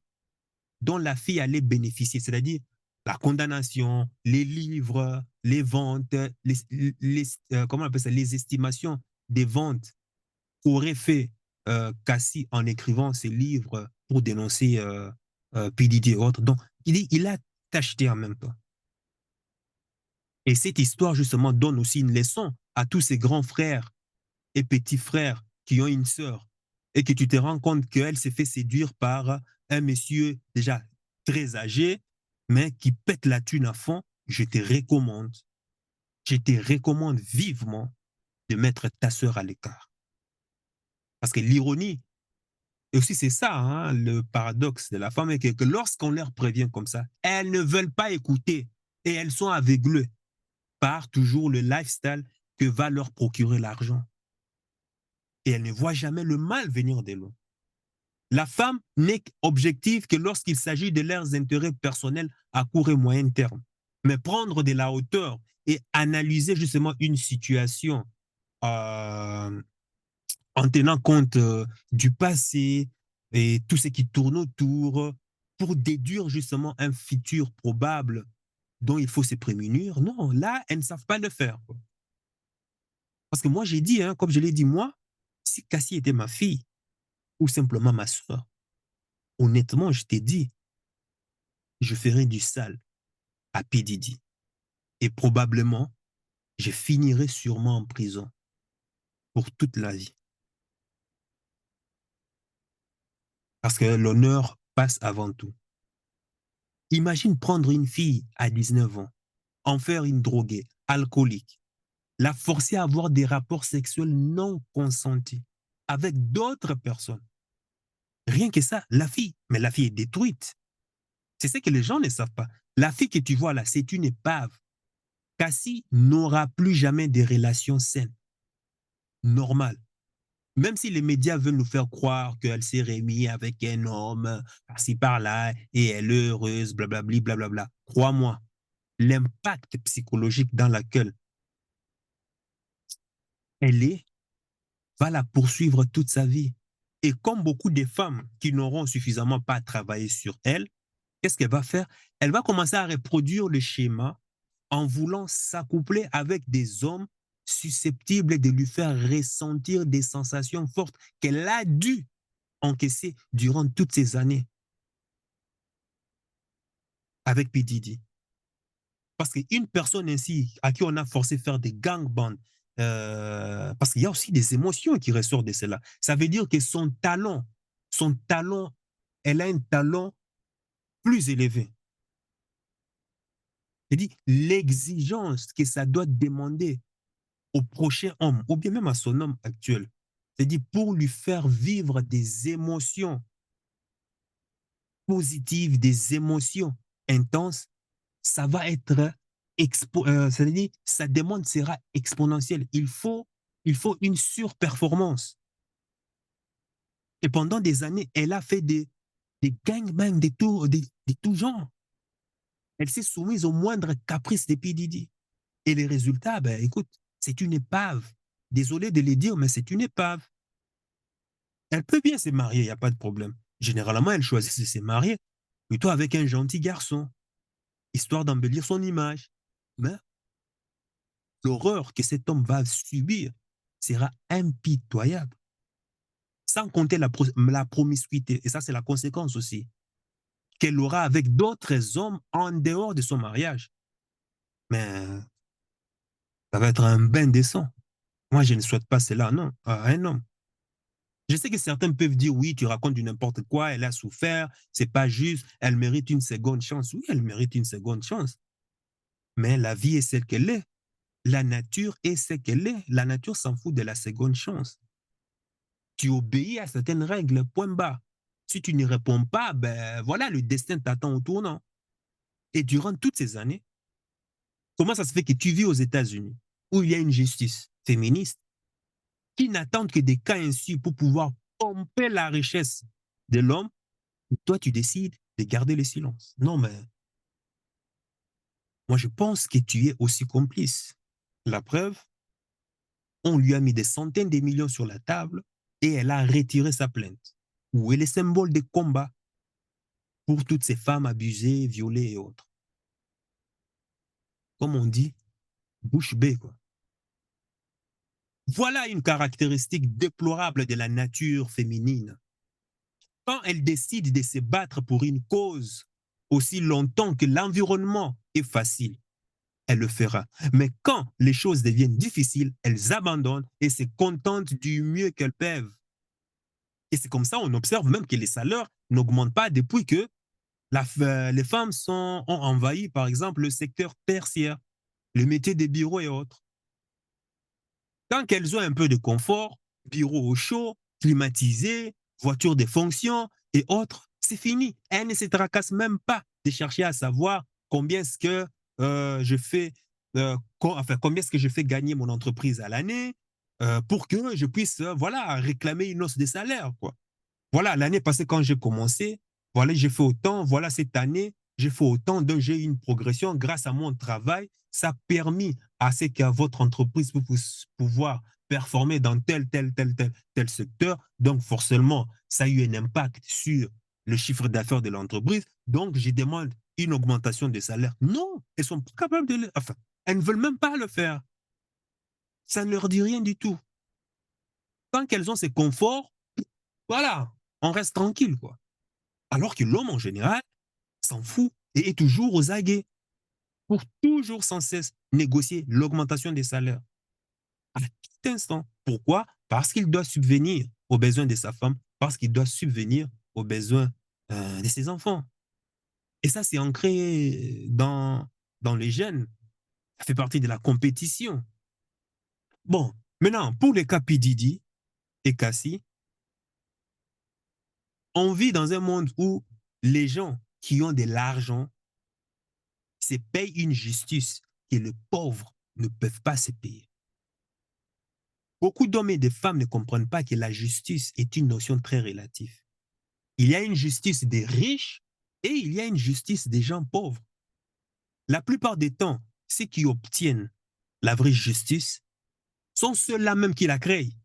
dont la fille allait bénéficier, c'est-à-dire la condamnation, les livres, les ventes, comment on appelle ça, les estimations des ventes qu'aurait fait Cassie en écrivant ses livres pour dénoncer P. Diddy et autres. Donc, il a acheté en même temps. Et cette histoire, justement, donne aussi une leçon à tous ces grands frères et petits frères qui ont une sœur et que tu te rends compte qu'elle s'est fait séduire par un monsieur déjà très âgé, mais qui pète la thune à fond. Je te recommande vivement de mettre ta sœur à l'écart. Parce que l'ironie, et aussi c'est ça, hein, le paradoxe de la femme, est que lorsqu'on leur prévient comme ça, elles ne veulent pas écouter et elles sont aveuglées par toujours le lifestyle que va leur procurer l'argent. Et elles ne voient jamais le mal venir de loin. La femme n'est objective que lorsqu'il s'agit de leurs intérêts personnels à court et moyen terme. Mais prendre de la hauteur et analyser justement une situation euh, en tenant compte du passé et tout ce qui tourne autour pour déduire justement un futur probable dont il faut se prémunir. Non, là, elles ne savent pas le faire. Parce que moi, j'ai dit, hein, comme je l'ai dit, moi, si Cassie était ma fille ou simplement ma soeur, honnêtement, je t'ai dit, je ferais du sale à P. Diddy. Et probablement, je finirai sûrement en prison pour toute la vie. Parce que l'honneur passe avant tout. Imagine prendre une fille à 19 ans, en faire une droguée, alcoolique, la forcer à avoir des rapports sexuels non consentis avec d'autres personnes. Rien que ça, mais la fille est détruite. C'est ce que les gens ne savent pas. La fille que tu vois là, c'est une épave. Cassie n'aura plus jamais de relations saines, normales. Même si les médias veulent nous faire croire qu'elle s'est remise avec un homme par-ci par-là et elle est heureuse, blablabli, blablabla. Crois-moi, l'impact psychologique dans lequel elle est va la poursuivre toute sa vie. Et comme beaucoup de femmes qui n'auront suffisamment pas travaillé sur elle, qu'est-ce qu'elle va faire? Elle va commencer à reproduire le schéma en voulant s'accoupler avec des hommes susceptibles de lui faire ressentir des sensations fortes qu'elle a dû encaisser durant toutes ces années avec P. Diddy. Parce qu'une personne ainsi, à qui on a forcé de faire des gangbangs, parce qu'il y a aussi des émotions qui ressortent de cela. Ça veut dire que son talent, elle a un talent plus élevé. C'est-à-dire l'exigence que ça doit demander au prochain homme, ou bien même à son homme actuel. C'est-à-dire pour lui faire vivre des émotions positives, des émotions intenses, ça va être c'est-à-dire sa demande sera exponentielle. Il faut une surperformance. Et pendant des années, elle a fait des gangbangs, des tout genre. Elle s'est soumise au moindre caprice des P. Diddy. Et les résultats, ben, écoute, c'est une épave. Désolé de le dire, mais c'est une épave. Elle peut bien se marier, il n'y a pas de problème. Généralement, elle choisit de se marier plutôt avec un gentil garçon, histoire d'embellir son image. Mais l'horreur que cet homme va subir sera impitoyable. Sans compter la promiscuité, et ça, c'est la conséquence aussi, qu'elle aura avec d'autres hommes en dehors de son mariage. Mais ça va être un bain de sang. Moi, je ne souhaite pas cela, non, à un homme. Je sais que certains peuvent dire, oui, tu racontes du n'importe quoi, elle a souffert, c'est pas juste, elle mérite une seconde chance. Oui, elle mérite une seconde chance. Mais la vie est celle qu'elle est. La nature est ce qu'elle est. La nature s'en fout de la seconde chance. Tu obéis à certaines règles, point bas. Si tu n'y réponds pas, ben voilà, le destin t'attend au tournant. Et durant toutes ces années, comment ça se fait que tu vis aux États-Unis, où il y a une justice féministe qui n'attend que des cas ainsi pour pouvoir pomper la richesse de l'homme, et toi, tu décides de garder le silence. Non, mais moi, je pense que tu es aussi complice. La preuve, on lui a mis des centaines de millions sur la table et elle a retiré sa plainte. Où est le symbole de combat pour toutes ces femmes abusées, violées et autres? Comme on dit, bouche bée, quoi. Voilà une caractéristique déplorable de la nature féminine. Quand elle décide de se battre pour une cause aussi longtemps que l'environnement est facile, elle le fera. Mais quand les choses deviennent difficiles, elles abandonnent et se contentent du mieux qu'elles peuvent. Et c'est comme ça, on observe même que les salaires n'augmentent pas depuis que les femmes ont envahi, par exemple, le secteur tertiaire, le métier des bureaux et autres. Tant qu'elles ont un peu de confort, bureau au chaud, climatisé, voiture de fonction et autres, c'est fini. Elles ne se tracassent même pas de chercher à savoir combien est-ce que je fais, enfin, combien est-ce que je fais gagner mon entreprise à l'année pour que je puisse voilà, réclamer une hausse de salaire. Quoi. Voilà, l'année passée, quand j'ai commencé, voilà, j'ai fait autant. Voilà, cette année, j'ai fait autant. Donc, j'ai eu une progression grâce à mon travail. Ça a permis à ce qu'à votre entreprise puisse pouvoir performer dans tel secteur. Donc, forcément, ça a eu un impact sur le chiffre d'affaires de l'entreprise. Donc, je demande une augmentation de salaire. Non, elles sont pas capables de le, enfin, elles ne veulent même pas le faire. Ça ne leur dit rien du tout. Tant qu'elles ont ces conforts, voilà, on reste tranquille, quoi. Alors que l'homme, en général, s'en fout et est toujours aux aguets pour toujours sans cesse négocier l'augmentation des salaires à tout instant. Pourquoi? Parce qu'il doit subvenir aux besoins de sa femme, parce qu'il doit subvenir aux besoins de ses enfants. Et ça, c'est ancré dans les gènes. Ça fait partie de la compétition. Bon, maintenant, pour les cas P. Diddy et Cassie, on vit dans un monde où les gens qui ont de l'argent se payent une justice que les pauvres ne peuvent pas se payer. Beaucoup d'hommes et de femmes ne comprennent pas que la justice est une notion très relative. Il y a une justice des riches et il y a une justice des gens pauvres. La plupart des temps, ceux qui obtiennent la vraie justice sont ceux-là même qui la créent.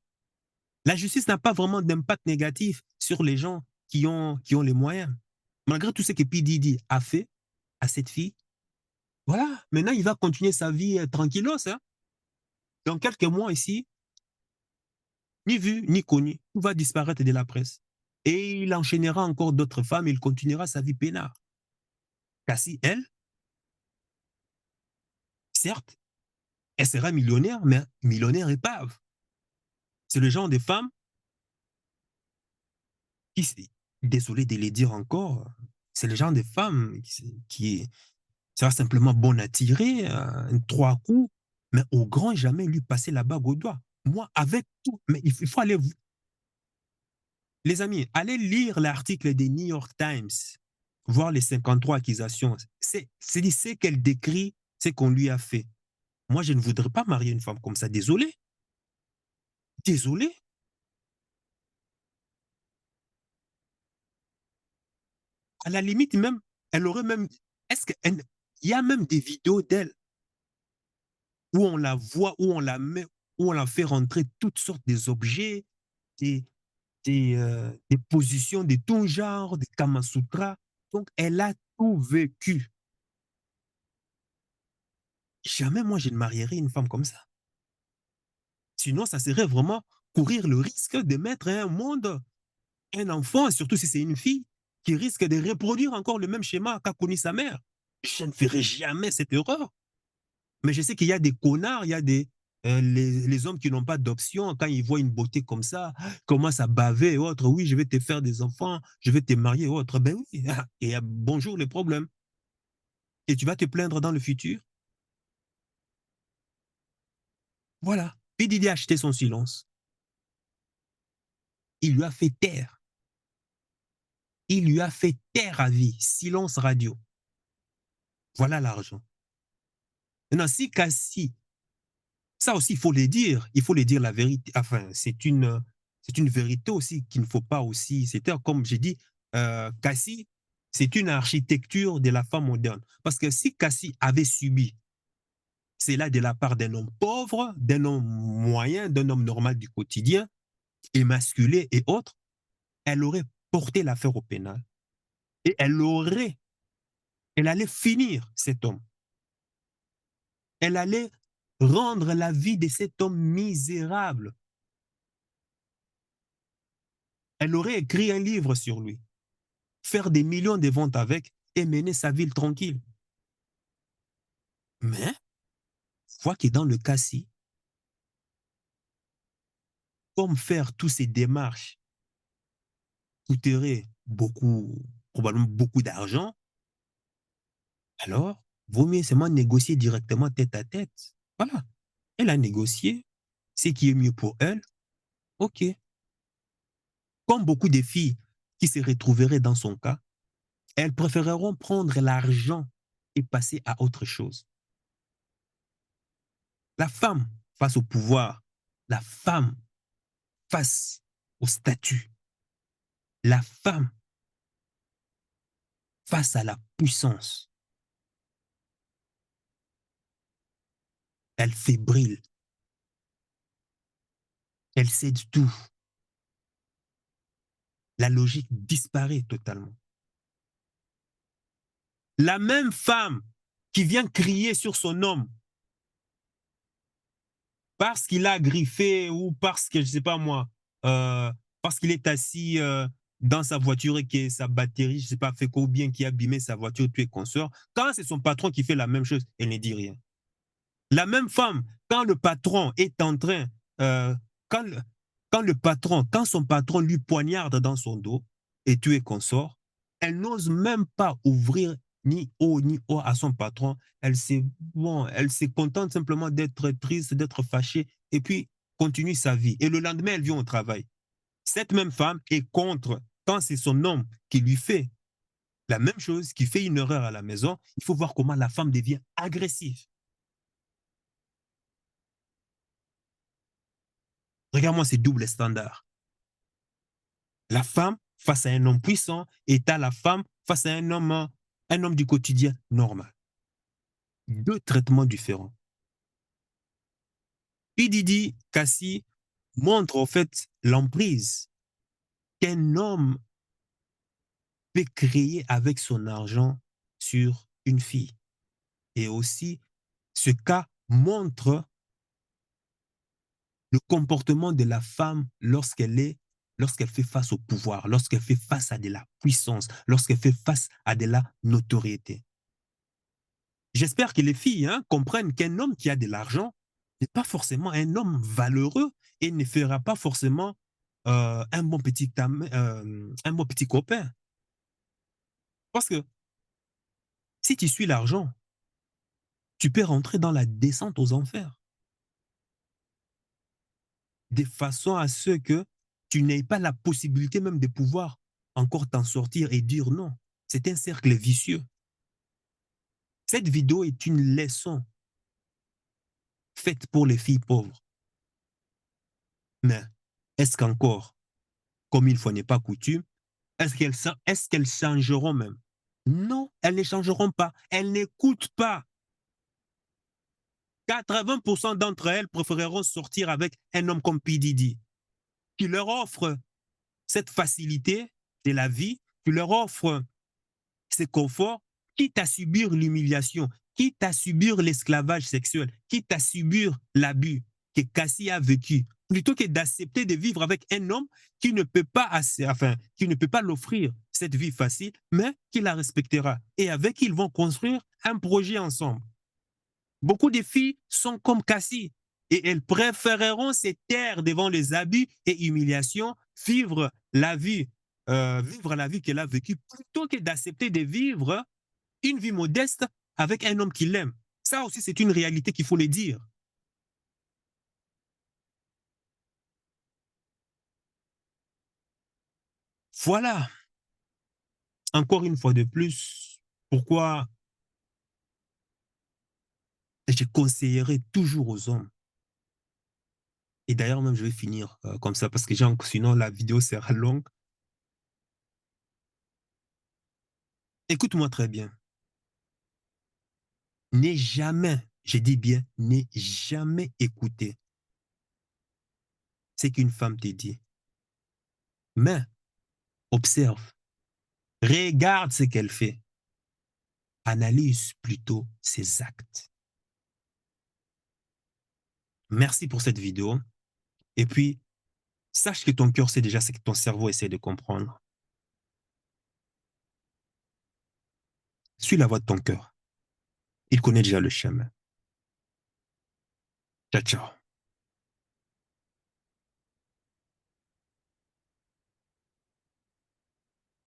La justice n'a pas vraiment d'impact négatif sur les gens qui ont les moyens. Malgré tout ce que P. Diddy a fait à cette fille, voilà, maintenant il va continuer sa vie tranquillos. Hein. Dans quelques mois ici, ni vu, ni connu, tout va disparaître de la presse. Et il enchaînera encore d'autres femmes, il continuera sa vie peinard. Cassie, elle, certes, elle sera millionnaire, mais millionnaire épave. C'est le genre de femme qui, désolé de le dire encore, c'est le genre de femme qui sera simplement bon à tirer, trois coups, mais au grand jamais lui passer la bague au doigt. Moi, avec tout, mais il faut aller, les amis, allez lire l'article des New York Times, voir les 53 accusations. C'est qu'elle décrit ce qu'on lui a fait. Moi, je ne voudrais pas marier une femme comme ça. Désolé. Désolé. À la limite, même, elle aurait même. Est-ce qu'il y a même des vidéos d'elle où on la voit, où on la met, où on la fait rentrer toutes sortes des objets, des, des positions de tout genre, des Kamasutra. Donc, elle a tout vécu. Jamais moi, je ne marierai une femme comme ça. Sinon, ça serait vraiment courir le risque de mettre un monde, un enfant, surtout si c'est une fille, qui risque de reproduire encore le même schéma qu'a connu sa mère. Je ne ferai jamais cette erreur. Mais je sais qu'il y a des connards, il y a les hommes qui n'ont pas d'option, quand ils voient une beauté comme ça, commencent à baver et autres. Oui, je vais te faire des enfants, je vais te marier et autres. Ben oui, et bonjour les problèmes. Et tu vas te plaindre dans le futur. Voilà. P. Diddy a acheté son silence. Il lui a fait taire. Il lui a fait taire à vie. Silence radio. Voilà l'argent. Maintenant, si Cassie, ça aussi, il faut le dire la vérité. Enfin, c'est une vérité aussi qu'il ne faut pas aussi. C'était comme j'ai dit, Cassie, c'est une architecture de la femme moderne. Parce que si Cassie avait subi cela de la part d'un homme pauvre, d'un homme moyen, d'un homme normal du quotidien, émasculé et autres, elle aurait porté l'affaire au pénal et elle allait finir cet homme. Elle allait rendre la vie de cet homme misérable. Elle aurait écrit un livre sur lui, faire des millions de ventes avec et mener sa ville tranquille. Mais, vois que dans le cas-ci, comme faire toutes ces démarches coûterait beaucoup, probablement beaucoup d'argent, alors, vaut mieux seulement négocier directement tête à tête. Voilà. Elle a négocié, ce qui est mieux pour elle, ok. Comme beaucoup de filles qui se retrouveraient dans son cas, elles préféreront prendre l'argent et passer à autre chose. La femme face au pouvoir, la femme face au statut, la femme face à la puissance, elle fébrile, elle cède tout. La logique disparaît totalement. La même femme qui vient crier sur son homme parce qu'il a griffé ou parce que, je ne sais pas moi, parce qu'il est assis dans sa voiture et que sa batterie, je ne sais pas, fait quoi, ou bien qui a abîmé sa voiture, tu es consort. Quand c'est son patron qui fait la même chose, elle ne dit rien. La même femme, quand le patron est en train, euh, quand, quand son patron lui poignarde dans son dos et tu es consort, elle n'ose même pas ouvrir ni haut à son patron. Elle se contente simplement d'être triste, d'être fâchée et puis continue sa vie. Et le lendemain, elle vient au travail. Cette même femme est contre quand c'est son homme qui lui fait la même chose, qui fait une erreur à la maison. Il faut voir comment la femme devient agressive. Regarde-moi ces doubles standards. La femme face à un homme puissant et à la femme face à un homme du quotidien normal. Deux traitements différents. P. Diddy, Cassie montre en fait l'emprise qu'un homme peut créer avec son argent sur une fille. Et aussi, ce cas montre le comportement de la femme lorsqu'elle fait face au pouvoir, lorsqu'elle fait face à de la puissance, lorsqu'elle fait face à de la notoriété. J'espère que les filles comprennent qu'un homme qui a de l'argent n'est pas forcément un homme valeureux et ne fera pas forcément un bon petit copain. Parce que si tu suis l'argent, tu peux rentrer dans la descente aux enfers, de façon à ce que tu n'aies pas la possibilité même de pouvoir encore t'en sortir et dire non. C'est un cercle vicieux. Cette vidéo est une leçon faite pour les filles pauvres. Mais est-ce qu'encore, comme une fois n'est pas coutume, est-ce qu'elles changeront même? Non, elles ne changeront pas. Elles n'écoutent pas. 80% d'entre elles préféreront sortir avec un homme comme P. Diddy, qui leur offre cette facilité de la vie, qui leur offre ce confort, quitte à subir l'humiliation, quitte à subir l'esclavage sexuel, quitte à subir l'abus que Cassie a vécu, plutôt que d'accepter de vivre avec un homme qui ne peut pas qui ne peut pas l'offrir cette vie facile, mais qui la respectera et avec qui ils vont construire un projet ensemble. Beaucoup de filles sont comme Cassie et elles préféreront se taire devant les abus et humiliations, vivre la vie qu'elle a vécue plutôt que d'accepter de vivre une vie modeste avec un homme qui l'aime. Ça aussi, c'est une réalité qu'il faut le dire. Voilà, encore une fois de plus, pourquoi je conseillerais toujours aux hommes. Et d'ailleurs, même, je vais finir comme ça parce que sinon la vidéo sera longue. Écoute-moi très bien. N'ai jamais, je dis bien, n'ai jamais écouté ce qu'une femme te dit. Mais observe, regarde ce qu'elle fait, analyse plutôt ses actes. Merci pour cette vidéo. Et puis, sache que ton cœur sait déjà ce que ton cerveau essaie de comprendre. Suis la voie de ton cœur. Il connaît déjà le chemin. Ciao, ciao.